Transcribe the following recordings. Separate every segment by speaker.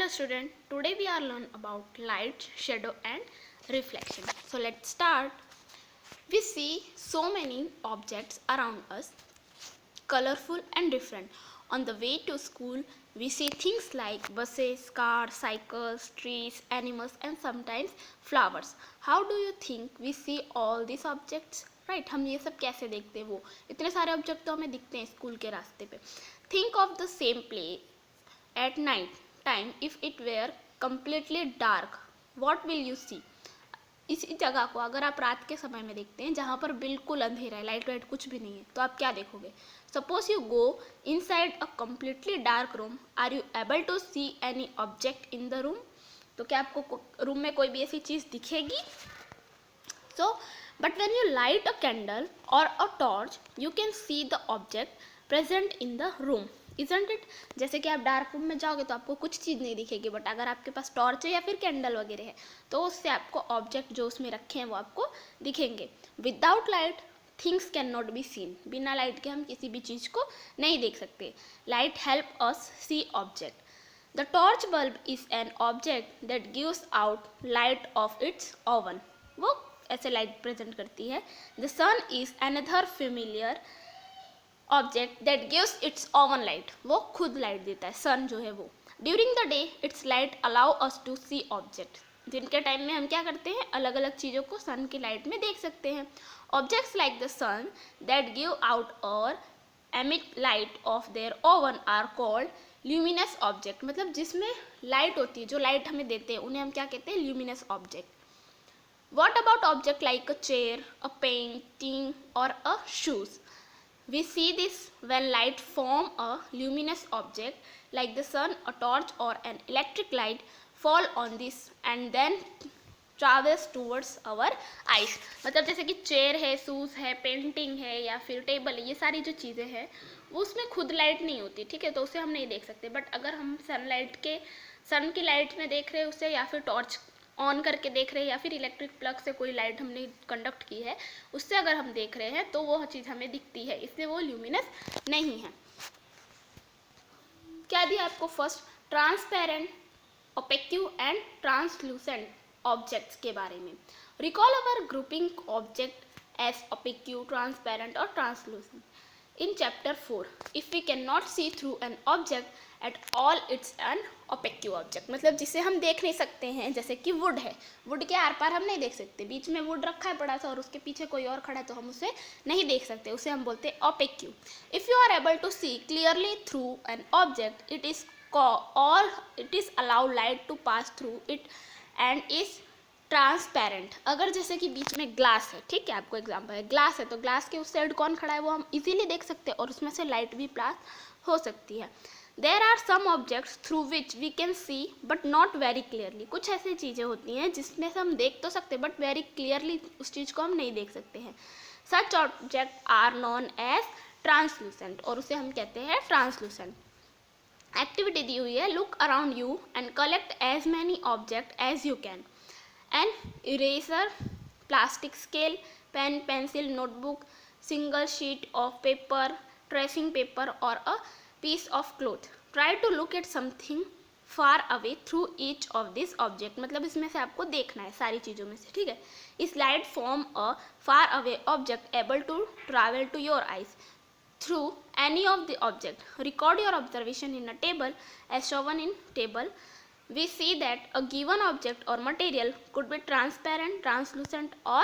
Speaker 1: Hello student, today we are learn about light, shadow and reflection. So let's start. We see so many objects around us, colorful and different. On the way to school, we see things like buses, cars, cycles, trees, animals and sometimes flowers. How do you think we see all these objects? Right हम ये सब कैसे देखते हैं? वो इतने सारे object तो हमें दिखते हैं स्कूल के रास्ते पे. Think of the same place at night time if it were completely dark what will you see. इसी जगह को अगर आप रात के समय में देखते हैं जहाँ पर बिल्कुल अंधेरा है, लाइट वाइट कुछ भी नहीं है, तो आप क्या देखोगे? Suppose you go inside a completely dark room, are you able to see any object in the room? तो क्या आपको रूम में कोई भी ऐसी चीज़ दिखेगी? So but when you light a candle or a torch you can see the object present in the room, isn't it? जैसे कि आप डार्क रूम में जाओगे तो आपको कुछ चीज़ नहीं दिखेगी, बट अगर आपके पास टॉर्च है या फिर कैंडल वगैरह है तो उससे आपको ऑब्जेक्ट जो उसमें रखे हैं वो आपको दिखेंगे. Without light things can not be seen. बिना लाइट के हम किसी भी चीज़ को नहीं देख सकते. Light help us see object. The torch bulb is an object that gives out light of its own. वो ऐसे लाइट प्रेजेंट करती है. The sun is another familiar object that gives its own light. वो खुद light देता है, sun जो है वो. During the day its light allow us to see object. दिन के टाइम में हम क्या करते हैं? अलग अलग चीज़ों को सन की लाइट में देख सकते हैं. Objects like the sun that give out or emit light of their own are called luminous object. मतलब जिसमें लाइट होती है, जो लाइट हमें देते हैं, उन्हें हम क्या कहते हैं? Luminous object. What about object like a chair, a painting or a shoes? We see this when light form a luminous object like the sun, a torch or an electric light fall on this and then travels towards our eyes. मतलब जैसे कि chair है, shoes है, painting है या फिर table है, ये सारी जो चीज़ें हैं वो उसमें खुद लाइट नहीं होती, ठीक है, तो उसे हम नहीं देख सकते. बट अगर हम सन की लाइट में देख रहे हैं उसे, या फिर टॉर्च ऑन करके देख रहे हैं, या फिर इलेक्ट्रिक प्लग से कोई लाइट हमने कंडक्ट की है उससे अगर हम देख रहे हैं तो वो चीज़ हमें दिखती है, इसलिए वो ल्यूमिनस नहीं है. क्या दिया आपको? First transparent, opaque and translucent objects के बारे में. Recall our grouping object as opaque, transparent और translucent. In chapter 4, if we cannot see through an object at all, it's an opaque object. मतलब जिसे हम देख नहीं सकते हैं, जैसे कि वुड है, वुड के आर पार हम नहीं देख सकते. बीच में वुड रखा है बड़ा सा और उसके पीछे कोई और खड़ा है तो हम उसे नहीं देख सकते, उसे हम बोलते हैं opaque. If you are able to see clearly through an object, it is allow light to pass through it and is transparent. अगर जैसे कि बीच में ग्लास है, ठीक है, आपको एग्जांपल है, ग्लास है तो ग्लास के उस साइड कौन खड़ा है वो हम इजीली देख सकते हैं और उसमें से लाइट भी पास हो सकती है. There are some objects through which we can see but not very clearly. कुछ ऐसी चीज़ें होती हैं जिसमें से हम देख तो सकते हैं बट वेरी क्लियरली उस चीज़ को हम नहीं देख सकते हैं. Such object are known as translucent, और उसे हम कहते हैं ट्रांसलूसेंट. एक्टिविटी दी हुई है, look around you and collect as many object as you can. An eraser, plastic scale, pen, pencil, notebook, single sheet of paper, tracing paper or a piece of cloth. Try to look at something far away through each of these object. मतलब इसमें से आपको देखना है सारी चीज़ों में से, ठीक है. इस light form a far away object able to travel to your eyes through any of the object. Record your observation in a table as shown in table. We see that a given object or material could be transparent, translucent or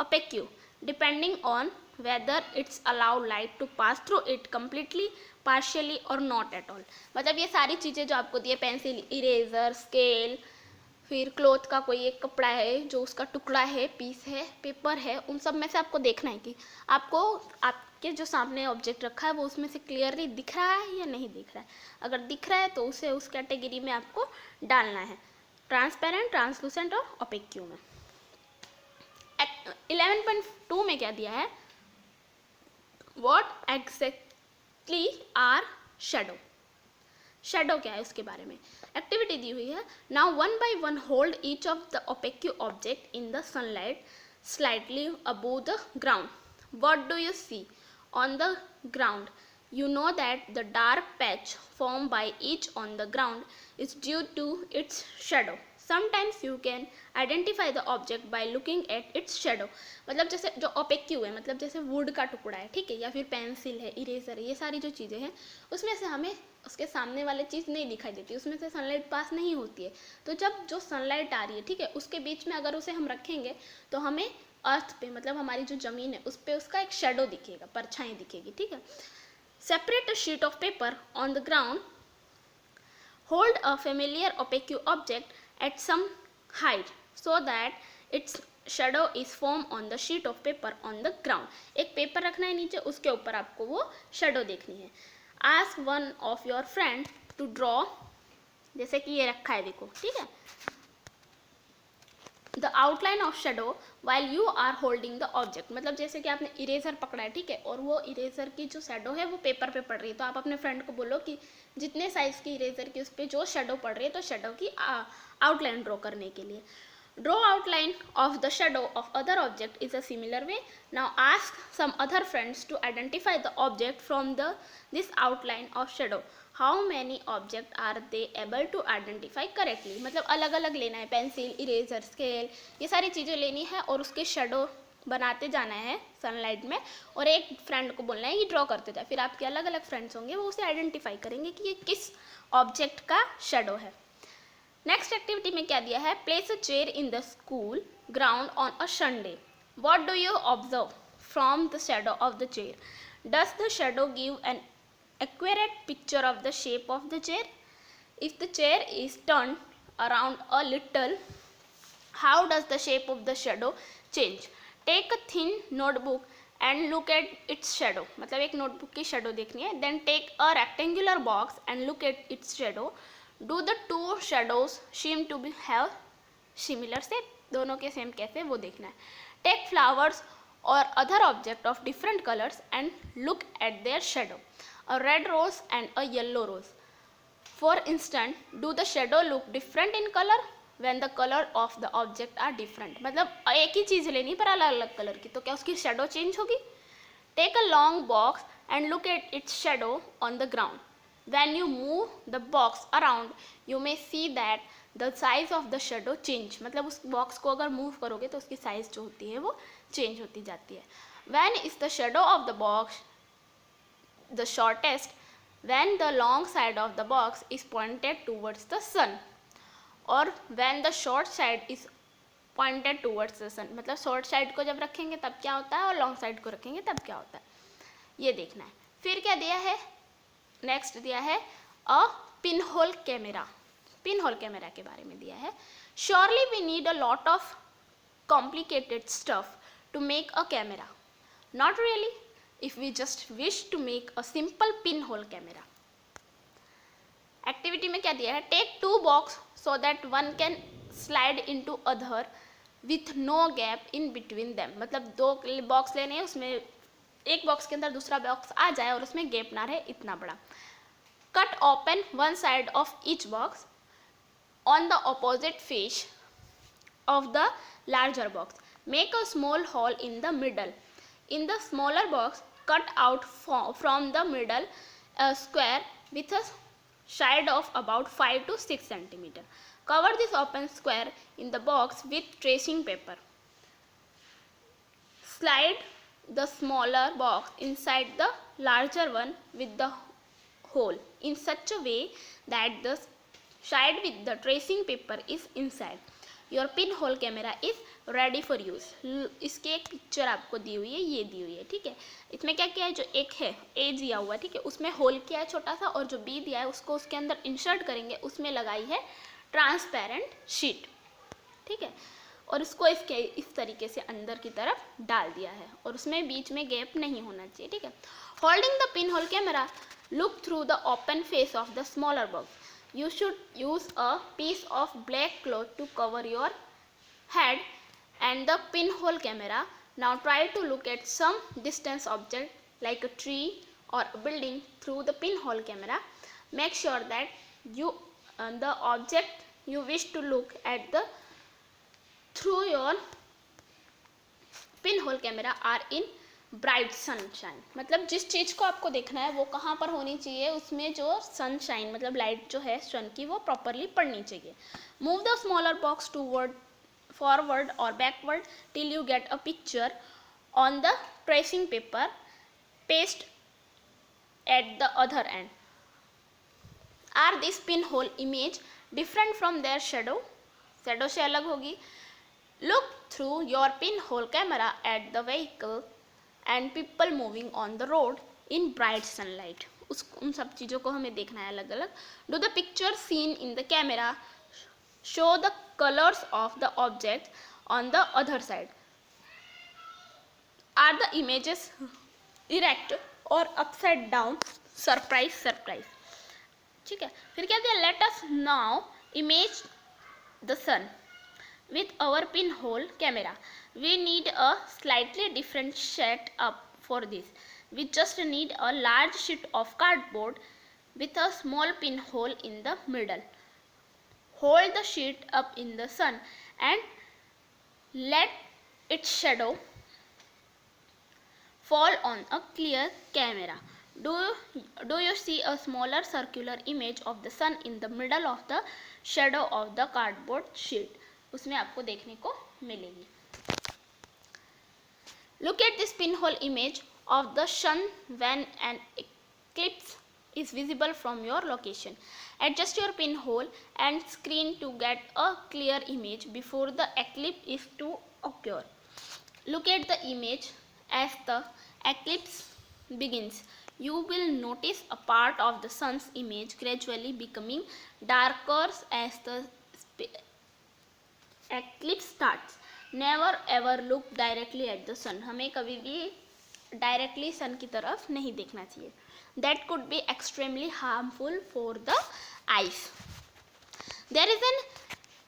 Speaker 1: opaque depending on whether it's allow light to pass through it completely, partially or not at all. मतलब ये सारी चीज़ें जो आपको दी है, pencil, eraser, scale, फिर cloth का कोई एक कपड़ा है जो उसका टुकड़ा है, पीस है, पेपर है, उन सब में से आपको देखना है कि आपको आपके जो सामने ऑब्जेक्ट रखा है वो उसमें से क्लियरली दिख रहा है या नहीं दिख रहा है. अगर दिख रहा है तो उसे उस कैटेगरी में आपको डालना है, ट्रांसपेरेंट, ट्रांसलूसेंट और ओपेक में. 11.2 में क्या दिया है? What exactly are shadow. Shadow क्या है उसके बारे में. एक्टिविटी दी हुई है. Now one by one hold each of the opaque object in the sunlight slightly above the ground. What do you see on the ground? you know that the dark patch formed by each on the ground is due to its shadow. Sometimes you can identify the object by looking at its shadow. मतलब जैसे जो ओपेक्यू है, मतलब जैसे would का टुकड़ा है, ठीक है, या फिर पेंसिल है, इरेजर है, ये सारी जो चीज़ें हैं उसमें से हमें उसके सामने वाले चीज़ नहीं दिखाई देती, उसमें से सनलाइट पास नहीं होती है। तो जब जो सनलाइट आ रही है, ठीक है, उसके बीच में अगर उसे हम रखेंगे तो हमें अर्थ पे, मतलब हमारी जो ज़मीन है उस पर उसका एक शेडो दिखेगा, परछाई दिखेगी, ठीक है। Separate a sheet of paper on the ground. Hold a familiar opaque object at some height so that its shadow is formed on the sheet of paper on the ground. एक paper रखना है नीचे, उसके ऊपर आपको वो shadow देखनी है। Ask one of your friend to draw, जैसे कि ये रखा है, देखो, ठीक है, the outline of shadow while you are holding the object. मतलब जैसे कि आपने इरेजर पकड़ा है, ठीक है, और वो इरेजर की जो शेडो है वो पेपर पे पड़ रही है, तो आप अपने फ्रेंड को बोलो कि जितने साइज की इरेजर की उस पर जो शेडो पड़ रही है, तो शेडो की आउटलाइन ड्रॉ करने के लिए draw outline of the shadow of other object is a similar way. Now ask some other friends to identify the object from this outline of shadow. How many objects are they able to identify correctly? मतलब अलग अलग लेना है, pencil, eraser, scale, ये सारी चीज़ें लेनी है और उसके शेडो बनाते जाना है सनलाइट में, और एक फ्रेंड को बोलना है कि ड्रॉ करते जाए। फिर आपके अलग अलग फ्रेंड्स होंगे, वो उसे आइडेंटिफाई करेंगे कि ये किस ऑब्जेक्ट का शेडो है। नेक्स्ट एक्टिविटी में क्या दिया है, place a chair in the school ground on a Sunday. What do you observe from the shadow of the chair? Does the shadow give an accurate picture of the shape of the chair? If the chair is turned around a little, how does the shape of the shadow change? Take a thin notebook and look at its shadow. मतलब एक notebook की shadow देखनी है। Then take a rectangular box and look at its shadow. Do the two shadows seem to be have similar shape? दोनों के same कैसे, वो देखना है। Take flowers or other object of different colors and look at their shadow. A red rose and a yellow rose. For instance, do the shadow look different in color when the color of the object are different? मतलब एक ही चीज़ लेनी पर अलग अलग colour की, तो क्या उसकी शेडो चेंज होगी? Take a long box and look at its shadow on the ground. When you move the box around, you may see that the size of the shadow change. मतलब उस box को अगर move करोगे तो उसकी size जो होती है वो चेंज होती जाती है। When is the shadow of the box the shortest? When the long side of the box is pointed towards the sun, or when the short side is pointed towards the sun. मतलब short side को जब रखेंगे तब क्या होता है और long side को रखेंगे तब क्या होता है, ये देखना है। फिर क्या दिया है, नेक्स्ट दिया है a pinhole camera. Pinhole camera के बारे में दिया है। Surely we need a lot of complicated stuff to make a camera. Not really, if we just wish to make a simple pinhole camera. Activity में क्या दिया है, take two box so that one can slide into other with no gap in between them. मतलब दो box लेने हैं, उसमें एक बॉक्स के अंदर दूसरा बॉक्स आ जाए और उसमें गैप ना रहे, इतना बड़ा। Cut open one side of each box on the opposite face of the larger box. Make a small hole in the middle. In the smaller box, cut out from the middle a square with a side of about 5 to 6 centimeter. Cover this open square in the box with tracing paper. Slide the smaller box inside the larger one with the hole in such a way that the side with the tracing paper is inside. Your pin hole camera is ready for use. इसकी एक picture आपको दी हुई है, ये दी हुई है, ठीक है। इसमें क्या किया है, जो एक है ए दिया हुआ है, ठीक है, उसमें होल किया है छोटा सा, और जो बी दिया है उसको उसके अंदर इंसर्ट करेंगे, उसमें लगाई है ट्रांसपेरेंट शीट, ठीक है, और इसको इसके इस तरीके से अंदर की तरफ डाल दिया है, और उसमें बीच में गैप नहीं होना चाहिए, ठीक है। Holding the pin hole camera, look through the open face of the smaller box. You should use a piece of black cloth to cover your head and the pinhole camera. Now try to look at some distant object like a tree or a building through the pinhole camera. Make sure that the object you wish to look at through your pinhole camera are in bright sunshine, मतलब जिस चीज़ को आपको देखना है वो कहाँ पर होनी चाहिए, उसमें जो सनशाइन मतलब लाइट जो है सन की वो प्रॉपरली पड़नी चाहिए. Move the smaller box toward forward or backward till you get a picture on the tracing paper. Paste at the other end. Are this pinhole image different from their shadow? Shadow से अलग होगी. Look through your pinhole camera at the vehicle and people moving on the road in bright sunlight. उन सब चीज़ों को हमें देखना है अलग अलग. Do the picture seen in the camera show the colors of the objects on the other side? Are the images erect or upside down? Surprise, surprise. ठीक है. फिर क्या दिया? Let us now image the sun with our pinhole camera. We need a slightly different setup for this. We just need a large sheet of cardboard with a small pinhole in the middle. Hold the sheet up in the sun and let its shadow fall on a clear camera. Do you see a smaller circular image of the sun in the middle of the shadow of the cardboard sheet? उसमें आपको देखने को मिलेगी. Look at this pinhole image of the sun when an eclipse is visible from your location. Adjust your pinhole and screen to get a clear image before the eclipse is to occur. Look at the image as the eclipse begins. You will notice a part of the sun's image gradually becoming darker as the eclipse starts. Never ever look directly at the sun. हमें कभी भी directly सन की तरफ नहीं देखना चाहिए. That could be extremely harmful for the eyes. There is an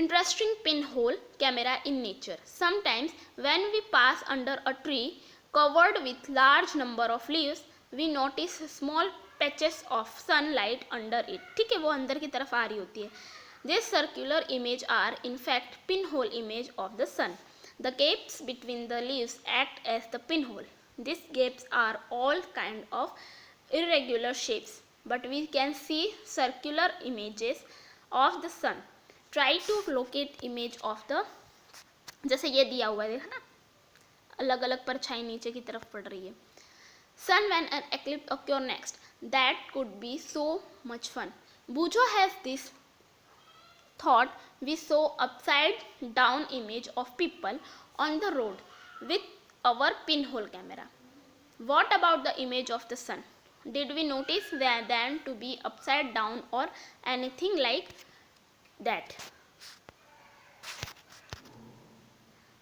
Speaker 1: interesting pinhole camera in nature. Sometimes when we pass under a tree covered with large number of leaves, we notice small patches of sunlight under it. ठीक है, वो अंदर की तरफ आ रही होती है. These circular image are in fact pinhole image of the sun. The gaps between the leaves act as the pinhole. These gaps are all kind of irregular shapes, but we can see circular images of the sun. Try to locate image of the, जैसे ये दिया हुआ है देखा ना, अलग अलग परछाई नीचे की तरफ पड़ रही है. Sun when an eclipse occur next. That could be so much fun. Bujo has this thought. We saw upside down image of people on the road with our pinhole camera. What about the image of the sun? Did we notice them to be upside down or anything like that?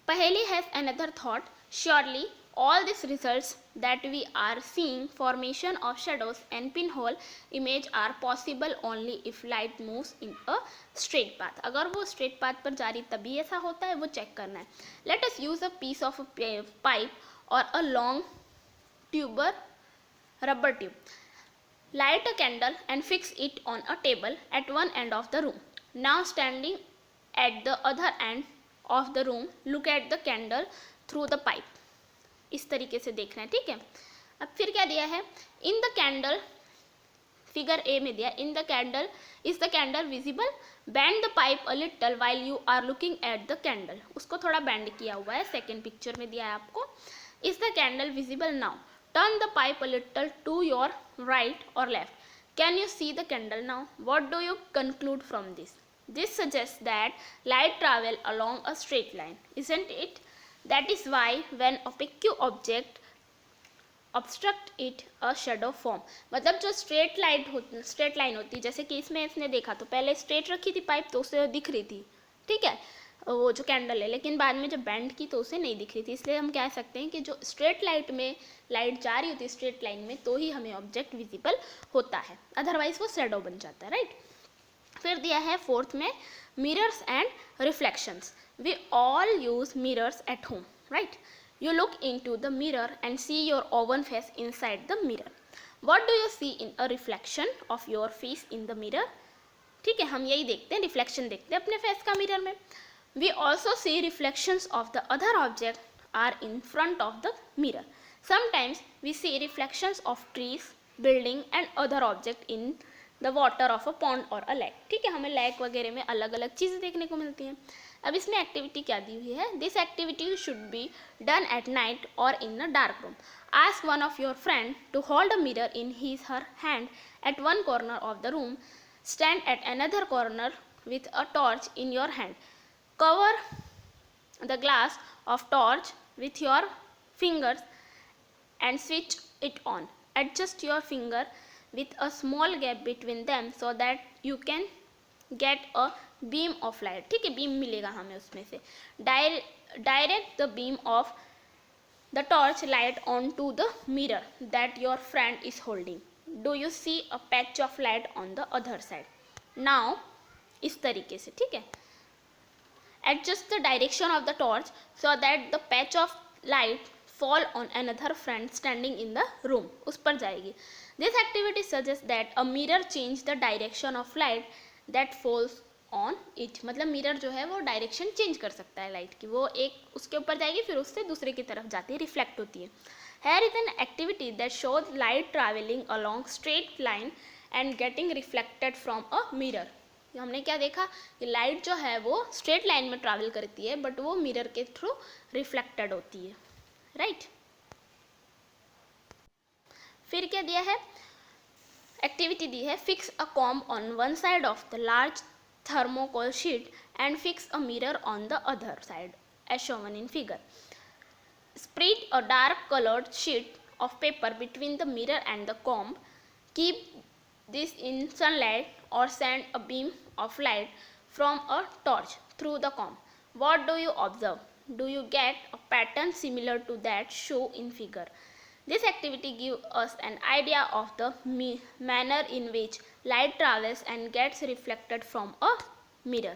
Speaker 1: Paheli has another thought. Surely all these results that we are seeing, formation of shadows and pinhole image, are possible only if light moves in a straight path. अगर वो straight path पर जा रही तभी ऐसा होता है, वो चेक करना है. Let us use a piece of a pipe or a long rubber tube. Light a candle and fix it on a table at one end of the room. Now standing at the other end of the room, look at the candle through the pipe. इस तरीके से देखना है. ठीक है. अब फिर क्या दिया है? In the candle, figure A में दिया, in the candle, is the candle visible? Bend the pipe a little while you are looking at the candle. उसको थोड़ा बैंड किया हुआ है, सेकेंड पिक्चर में दिया है आपको. Is the candle visible now? Turn the pipe a little to your right or left. Can you see the candle now? What do you conclude from this? This suggests that light travel along a straight line, isn't it? That is why when opaque object obstruct it, a shadow form. मतलब जो straight line होती है, जैसे कि इसमें इसने देखा तो पहले स्ट्रेट रखी थी पाइप तो उसे दिख रही थी, ठीक है, वो जो कैंडल है, लेकिन बाद में जब बैंड की तो उसे नहीं दिख रही थी. इसलिए हम कह सकते हैं कि जो स्ट्रेट लाइट में लाइट जा रही होती है स्ट्रेट लाइन में तो ही हमें ऑब्जेक्ट विजिबल होता है, अदरवाइज वो शैडो बन जाता है. राइट. फिर दिया है फोर्थ में mirrors and reflections. We all use mirrors at home. Right. You look into the mirror and see your own face inside the mirror. What do you see in a reflection of your face in the mirror? ठीक है, हम यही देखते हैं, reflection देखते हैं अपने face का मिरर में. We also see reflections of the other object are in front of the mirror. Sometimes we see reflections of trees, building and other object in the water of a pond or a lake. ठीक है, हमें lake वगैरह में अलग अलग चीज़ें देखने को मिलती हैं. अब इसमें एक्टिविटी क्या दी हुई है? This activity should be done at night or in a dark room. Ask one of your friend to hold a mirror in her hand at one corner of the room. Stand at another corner with a torch in your hand. Cover the glass of torch with your fingers and switch it on. Adjust your finger with a small gap between them so that you can get a beam of light. ठीक है, beam मिलेगा हमें उसमें से. Direct the beam of the torch light onto the mirror that your friend is holding. Do you see a patch of light on the other side? Now इस तरीके से, ठीक है. Adjust the direction of the torch so that the patch of light fall on another friend standing in the room. उस पर जाएगी. This activity suggests that a mirror change the direction of light that falls on it. मतलब mirror जो है वो direction change कर सकता है लाइट की. वो एक उसके ऊपर जाएगी, फिर उससे दूसरे की तरफ जाती है, रिफ्लेक्ट होती है. Here is an activity that shows light traveling along straight line and getting reflected from a mirror. हमने क्या देखा कि लाइट जो है वो स्ट्रेट लाइन में ट्रैवल करती है, बट वो मिरर के थ्रू रिफ्लेक्टेड होती है. राइट. फिर क्या दिया है? एक्टिविटी दी है. Fix a comb on one side of the large thermocol sheet and fix a mirror on the other side as shown in figure. Spread a dark colored sheet of paper between the mirror and the comb. Keep this in sunlight or send a beam of light from a torch through the comb. What do you observe? Do you get a pattern similar to that shown in figure? This activity gives us an idea of the manner in which light travels and gets reflected from a mirror.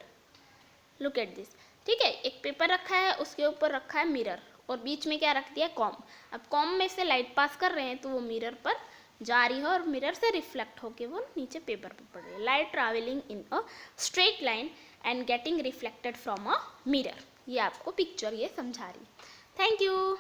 Speaker 1: Look at this. ठीक है, एक paper रखा है, उसके ऊपर रखा है mirror और बीच में क्या रख दिया? कॉम्ब. अब कॉम्ब में से लाइट पास कर रहे हैं तो वो मिरर पर जा रही है और मिरर से रिफ्लेक्ट होके वो नीचे पेपर पर पड़ रही है. Light travelling in a straight line and getting reflected from a mirror. ये आपको पिक्चर ये समझा रही है. Thank you.